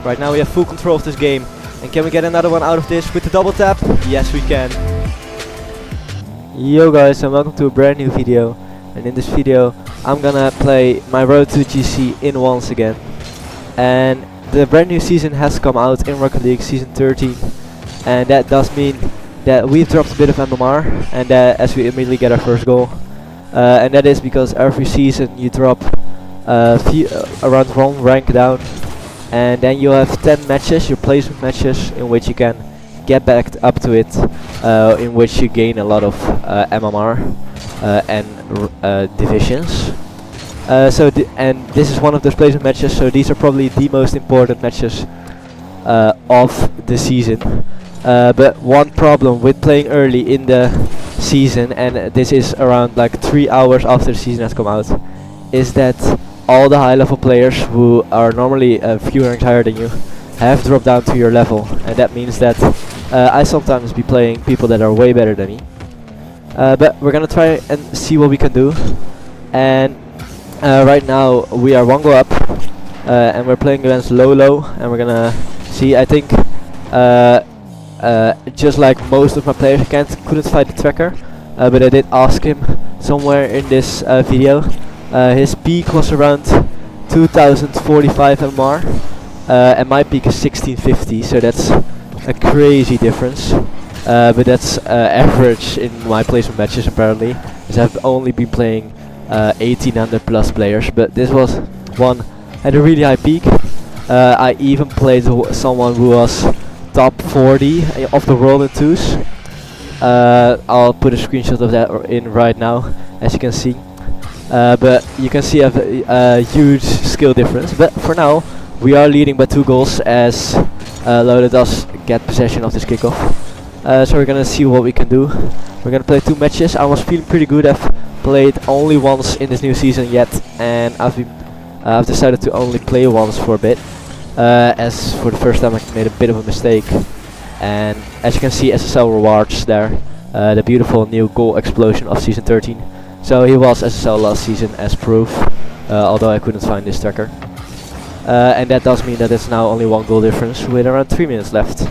Right now we have full control of this game. And can we get another one out of this with the double tap? Yes, we can. Yo guys, and welcome to a brand new video. And in this video I'm gonna play my Road to GC in once again. And the brand new season has come out in Rocket League Season 13. And that does mean that we've dropped a bit of MMR, and as we immediately get our first goal. And that is because every season you drop around 1 rank down, and then you have 10 matches, your placement matches, in which you can get back up to it, in which you gain a lot of MMR and divisions. And this is one of those placement matches, so these are probably the most important matches of the season. But one problem with playing early in the season, and this is around like 3 hours after the season has come out, is that all the high level players who are normally a few ranks higher than you have dropped down to your level, and that means that I sometimes be playing people that are way better than me. But we're gonna try and see what we can do. And right now we are 1 goal up, and we're playing against Lolo, and we're gonna see. I think just like most of my players, I couldn't find the tracker, but I did ask him somewhere in this video. His peak was around 2045 MR, and my peak is 1650, so that's a crazy difference. But that's average in my placement matches apparently, because I've only been playing 1800 plus players, but this was one at a really high peak. I even played someone who was top 40 of the world in 2s. I'll put a screenshot of that in right now, as you can see. But you can see a huge skill difference. But for now, we are leading by 2 goals as Lolo does get possession of this kickoff. So we're gonna see what we can do. We're gonna play 2 matches. I was feeling pretty good. I've played only once in this new season yet, and I've decided to only play once for a bit. As for the first time I made a bit of a mistake, and as you can see, SSL rewards there, the beautiful new goal explosion of Season 13. So he was SSL last season as proof, although I couldn't find this tracker. And that does mean that it's now only 1 goal difference with around 3 minutes left.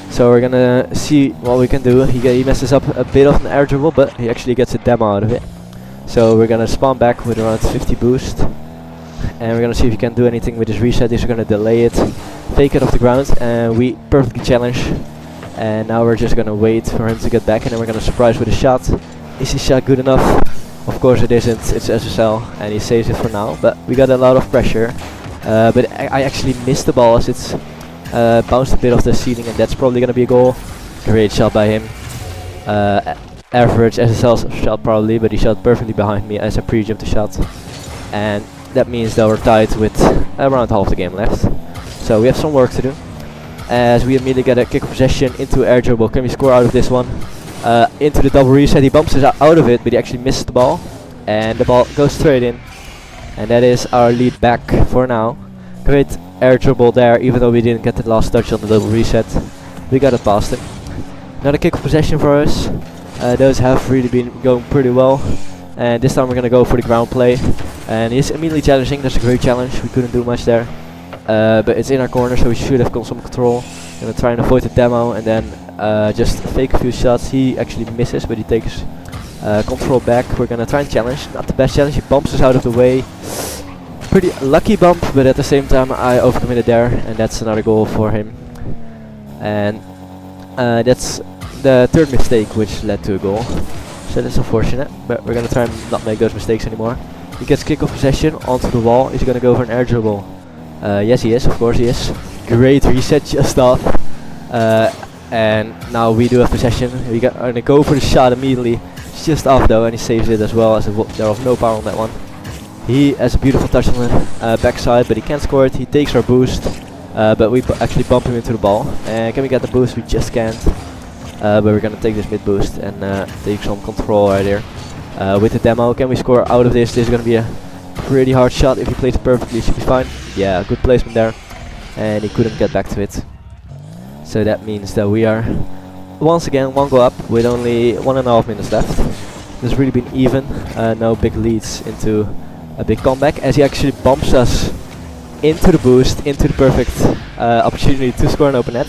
So we're gonna see what we can do. He messes up a bit of an air dribble, but he actually gets a demo out of it. So we're gonna spawn back with around 50 boost. And we're gonna see if he can do anything with his reset. He's gonna delay it, fake it off the ground, and we perfectly challenge. And now we're just gonna wait for him to get back, and then we're gonna surprise with a shot. Is his shot good enough? Of course it isn't, it's SSL, and he saves it for now, but we got a lot of pressure. But I actually missed the ball as it's bounced a bit off the ceiling, and that's probably gonna be a goal. Great shot by him. Average SSL shot probably, but he shot perfectly behind me as I pre-jumped the shot. And that means that we're tied with around half the game left. So we have some work to do, as we immediately get a kick of possession into air dribble. Can we score out of this one? Into the double reset. He bumps us out of it, but he actually missed the ball, and the ball goes straight in, and that is our lead back for now. Great air dribble there, even though we didn't get the last touch on the double reset. We got it past him. Another kick of possession for us. Those have really been going pretty well, and this time we're gonna go for the ground play, and he's immediately challenging. That's a great challenge. We couldn't do much there, but it's in our corner, so we should have got some control. Gonna try and avoid the demo, and then just fake a few shots. He actually misses, but he takes control back. We're gonna try and challenge. Not the best challenge. He bumps us out of the way. Pretty lucky bump, but at the same time I overcommitted there, and that's another goal for him. And that's the 3rd mistake which led to a goal. So that's unfortunate, but we're gonna try and not make those mistakes anymore. He gets kick of possession onto the wall. He's gonna go for an air dribble. Yes he is, of course he is. Great reset just off. And now we do have possession. We gonna go for the shot immediately. It's just off though, and he saves it as well, as there was no power on that one. He has a beautiful touch on the backside, but he can't score it. He takes our boost, but we actually bump him into the ball. And can we get the boost? We just can't. But we're gonna take this mid boost and take some control right here. With the demo, can we score out of this? This is gonna be a pretty hard shot. If he plays it perfectly, it should be fine. Yeah, good placement there. And he couldn't get back to it. So that means that we are once again 1 goal up with only 1.5 minutes left. It's really been even, no big leads into a big comeback, as he actually bumps us into the boost, into the perfect opportunity to score an open net.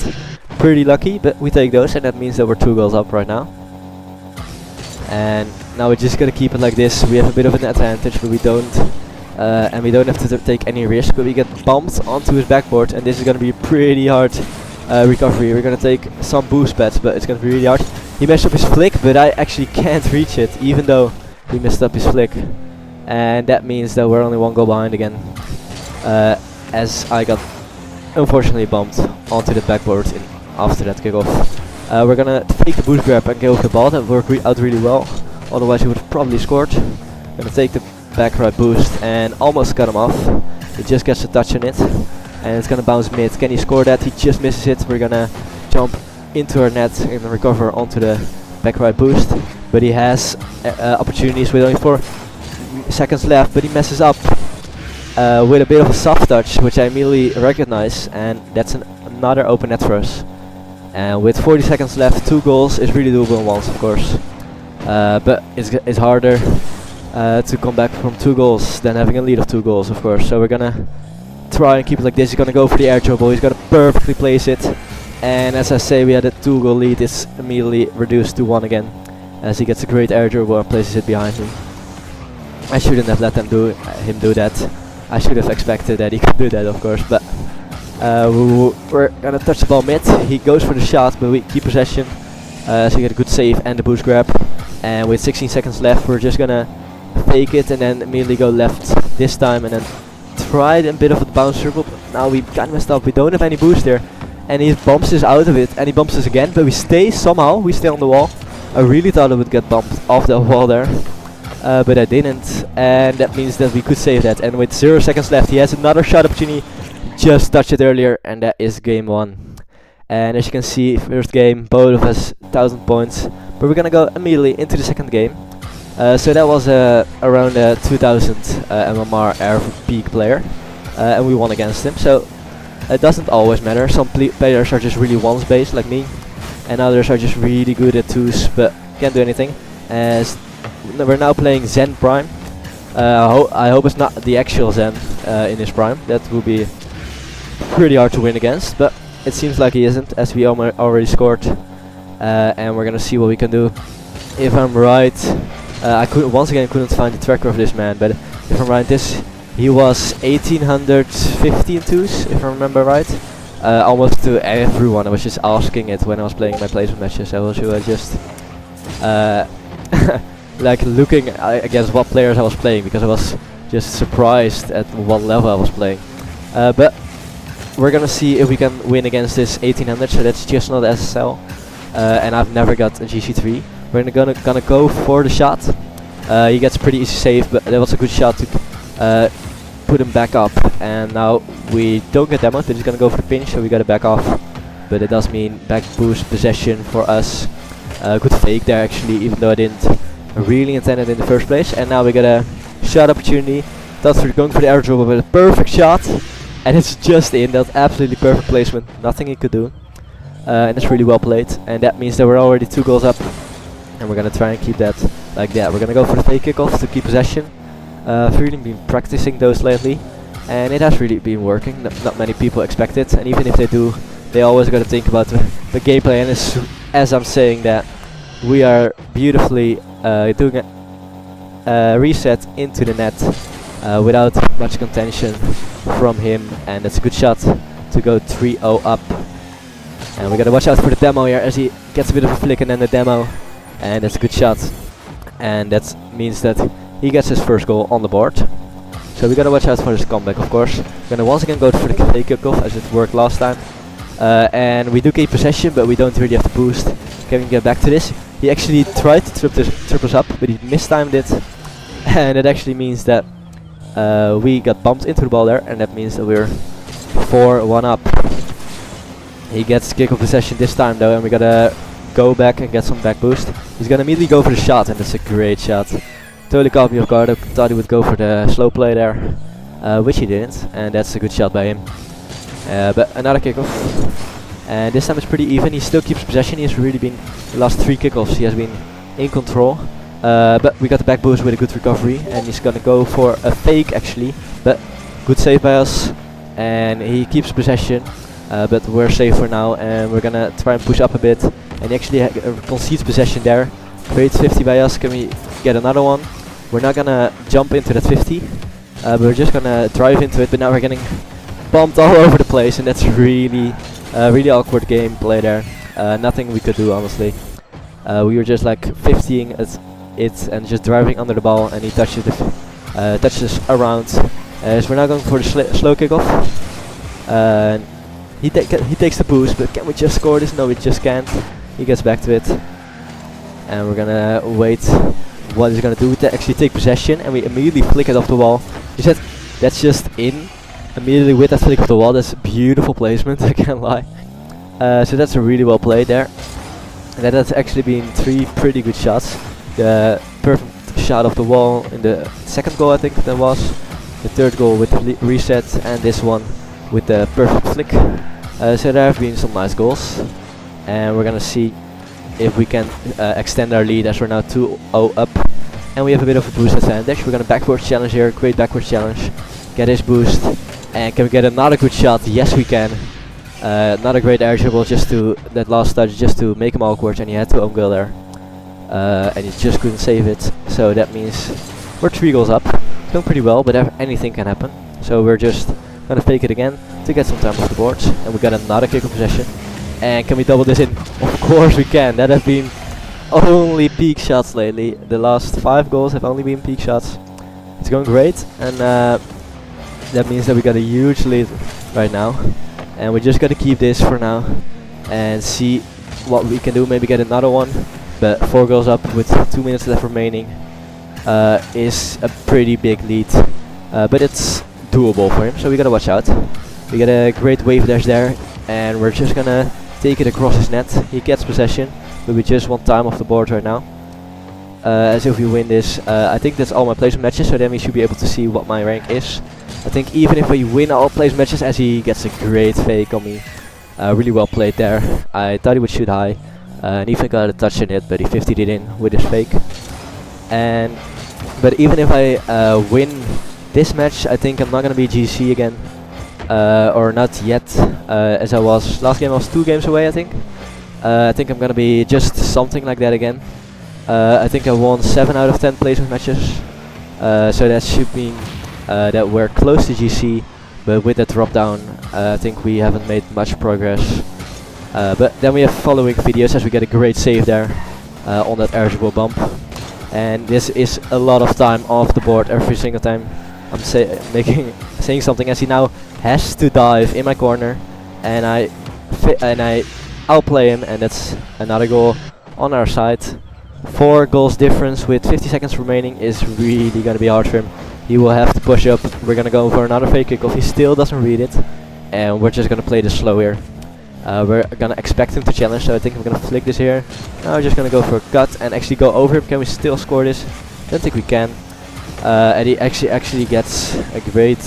Pretty lucky, but we take those, and that means that we're 2 goals up right now. And now we're just gonna keep it like this. We have a bit of an advantage, but we don't have to take any risk. But we get bumped onto his backboard, and this is gonna be a pretty hard recovery. We're gonna take some boost bets, but it's gonna be really hard. He messed up his flick, but I actually can't reach it, even though he messed up his flick. And that means that we're only 1 goal behind again, as I got unfortunately bumped onto the backboard after that kickoff. We're gonna take the boost grab and go with the ball. That worked out really well, otherwise he would have probably scored. Gonna take the back right boost and almost cut him off. He just gets a touch on it, and it's gonna bounce mid. Can he score that? He just misses it. We're gonna jump into our net and recover onto the back right boost, but he has opportunities with only 4 seconds left, but he messes up with a bit of a soft touch, which I immediately recognize, and that's another open net for us. And with 40 seconds left, 2 goals is really doable once, of course, but it's harder to come back from 2 goals than having a lead of 2 goals, of course. So we're gonna try and keep it like this. He's gonna go for the air dribble. He's gonna perfectly place it, and as I say, we had a 2 goal lead. It's immediately reduced to 1 again, as he gets a great air dribble and places it behind me. I shouldn't have let him do that. I should have expected that he could do that, of course, but we're gonna touch the ball mid. He goes for the shot, but we keep possession, so we get a good save and the boost grab. And with 16 seconds left, we're just gonna fake it and then immediately go left this time, and then tried a bit of a bounce dribble, but now we kind of messed up. We don't have any boost there, and he bumps us out of it, and he bumps us again, but we stay somehow. We stay on the wall. I really thought it would get bumped off the wall there, but I didn't, and that means that we could save that. And with 0 seconds left, he has another shot opportunity. Just touched it earlier, and that is game 1. And as you can see, first game, both of us 1000 points, but we're gonna go immediately into the second game. So that was around a 2000 MMR air peak player, and we won against him. So it doesn't always matter. Some players are just really ones based like me, and others are just really good at 2s but can't do anything. As we're now playing Zen Prime. I hope it's not the actual Zen in his prime. That would be pretty hard to win against, but it seems like he isn't, as we already scored, and we're gonna see what we can do. If I'm right, I once again couldn't find the tracker of this man, but if I'm right, he was 1850 in 2s, if I remember right. Almost to everyone. I was just asking it when I was playing my placement matches. I was just like looking against what players I was playing, because I was just surprised at what level I was playing. But we're gonna see if we can win against this 1800, so that's just not SSL, and I've never got a GC3. We're gonna go for the shot. He gets a pretty easy save, but that was a good shot to put him back up. And now we don't get demoed, but he's gonna go for the pinch, so we gotta back off. But it does mean back boost possession for us. Good fake there actually, even though I didn't really intend it in the first place. And now we got a shot opportunity. That's for going for the air dribble with a perfect shot. And it's just in. That's absolutely perfect placement. Nothing he could do. And it's really well played. And that means that we're already 2 goals up. And we're gonna try and keep that like that. We're gonna go for the fake kickoff to keep possession. I've really been practicing those lately, and it has really been working. Not many people expect it, and even if they do, they always gotta think about the gameplay. And as I'm saying that, we are beautifully doing a reset into the net without much contention from him, and that's a good shot to go 3-0 up. And we gotta watch out for the demo here, as he gets a bit of a flick and then the demo. And that's a good shot, and that means that he gets his first goal on the board. So we gotta watch out for his comeback, of course. We're gonna once again go for the fake kickoff as it worked last time, and we do keep possession, but we don't really have to boost. Can we get back to this? He actually tried to trip us up, but he mistimed it, and it actually means that we got bumped into the ball there, and that means that we're 4-1 up. He gets kick of possession this time though, and we gotta go back and get some back boost. He's gonna immediately go for the shot, and it's a great shot. Totally caught me off guard. I thought he would go for the slow play there, which he didn't, and that's a good shot by him. But another kickoff, and this time it's pretty even. He still keeps possession. He has really been, the last 3 kickoffs he has been in control, but we got the back boost with a good recovery, and he's gonna go for a fake actually, but good save by us and he keeps possession, but we're safe for now, and we're gonna try and push up a bit, and he actually concedes possession there. Great 50 by us. Can we get another one? We're not gonna jump into that 50, we're just gonna drive into it, but now we're getting bumped all over the place, and that's really awkward gameplay there. Nothing we could do, honestly. We were just like 50ing it and just driving under the ball, and he touches around. So we're now going for the slow kickoff. He takes the boost, but can we just score this? No, we just can't. He gets back to it, and we're gonna wait what he's gonna do to actually take possession, and we immediately flick it off the wall. He said that's just in. Immediately with that flick of the wall, that's beautiful placement, I can't lie. So that's a really well played there. And that has actually been 3 pretty good shots. The perfect shot of the wall in the second goal, I think that was. The third goal with the reset, and this one with the perfect flick. So there have been some nice goals. And we're gonna see if we can extend our lead, as we're now 2-0 up. And we have a bit of a boost advantage. We're gonna backwards challenge here, great backwards challenge. Get his boost. And can we get another good shot? Yes, we can. Not a great air dribble, just to that last touch, just to make him awkward, and he had to own goal there. And he just couldn't save it. So that means we're 3 goals up. Going pretty well, but anything can happen. So we're just gonna fake it again to get some time off the boards. And we got another kick of possession. And can we double this in? Of course we can. That have been only peak shots lately. The last 5 goals have only been peak shots. It's going great, and that means that we got a huge lead right now, and we just gotta keep this for now and see what we can do. Maybe get another one, but 4 goals up with 2 minutes left remaining is a pretty big lead, but it's doable for him, so we gotta watch out. We got a great wave dash there, and we're just gonna take it across his net. He gets possession, but we just want time off the board right now. As if we win this, I think that's all my placement matches, so then we should be able to see what my rank is. I think even if we win all place matches, as he gets a great fake on me. Really well played there. I thought he would shoot high, and even got a touch in it, but he 50'd it in with his fake. But even if I win this match, I think I'm not gonna be GC again, or not yet, as I was last game. I was 2 games away, I think. I think I'm gonna be just something like that again. I think I won 7 out of 10 placement matches, so that should mean that we're close to GC, but with that drop down, I think we haven't made much progress. But then we have following videos, as we get a great save there on that air dribble bump. And this is a lot of time off the board every single time I'm saying something, as he now has to dive in my corner, and I outplay him, and that's another goal on our side. 4 goals difference with 50 seconds remaining is really gonna be hard for him. He will have to push up. We're gonna go for another fake kickoff. He still doesn't read it, and we're just gonna play this slow here. We're gonna expect him to challenge, so I think I'm gonna flick this here. Now we're just gonna go for a cut and actually go over him. Can we still score this? Don't think we can. And he actually gets a great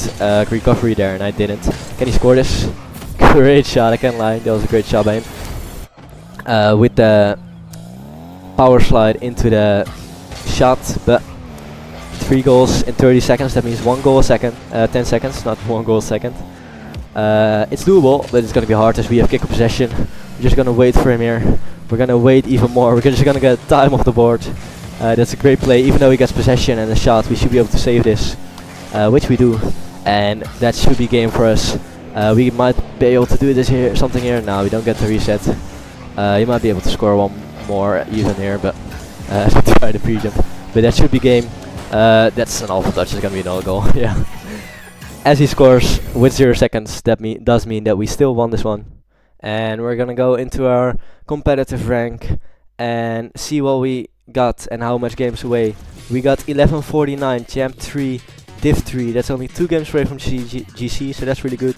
recovery there, and I didn't. Can he score this? Great shot, I can't lie. That was a great shot by him. With the power slide into the shot, but 3 goals in 30 seconds. That means 1 goal a second, 10 seconds, not 1 goal a second. It's doable, but it's gonna be hard as we have kick of possession. We're just gonna wait for him here. We're gonna wait even more. We're just gonna get time off the board. That's a great play. Even though he gets possession and a shot, we should be able to save this, which we do, and that should be game for us. We might be able to do this here, something here. Now we don't get the reset. You might be able to score 1 more even here, but try the pre-jump. But that should be game. That's an alpha touch. It's gonna be another goal. Yeah. As he scores with 0 seconds, that does mean that we still won this one. And we're gonna go into our competitive rank and see what we got and how much games away. We got 1149, champ 3, div 3. That's only 2 games away from GC, so that's really good.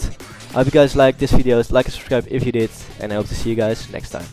I hope you guys liked this video. Like and subscribe if you did, and I hope to see you guys next time.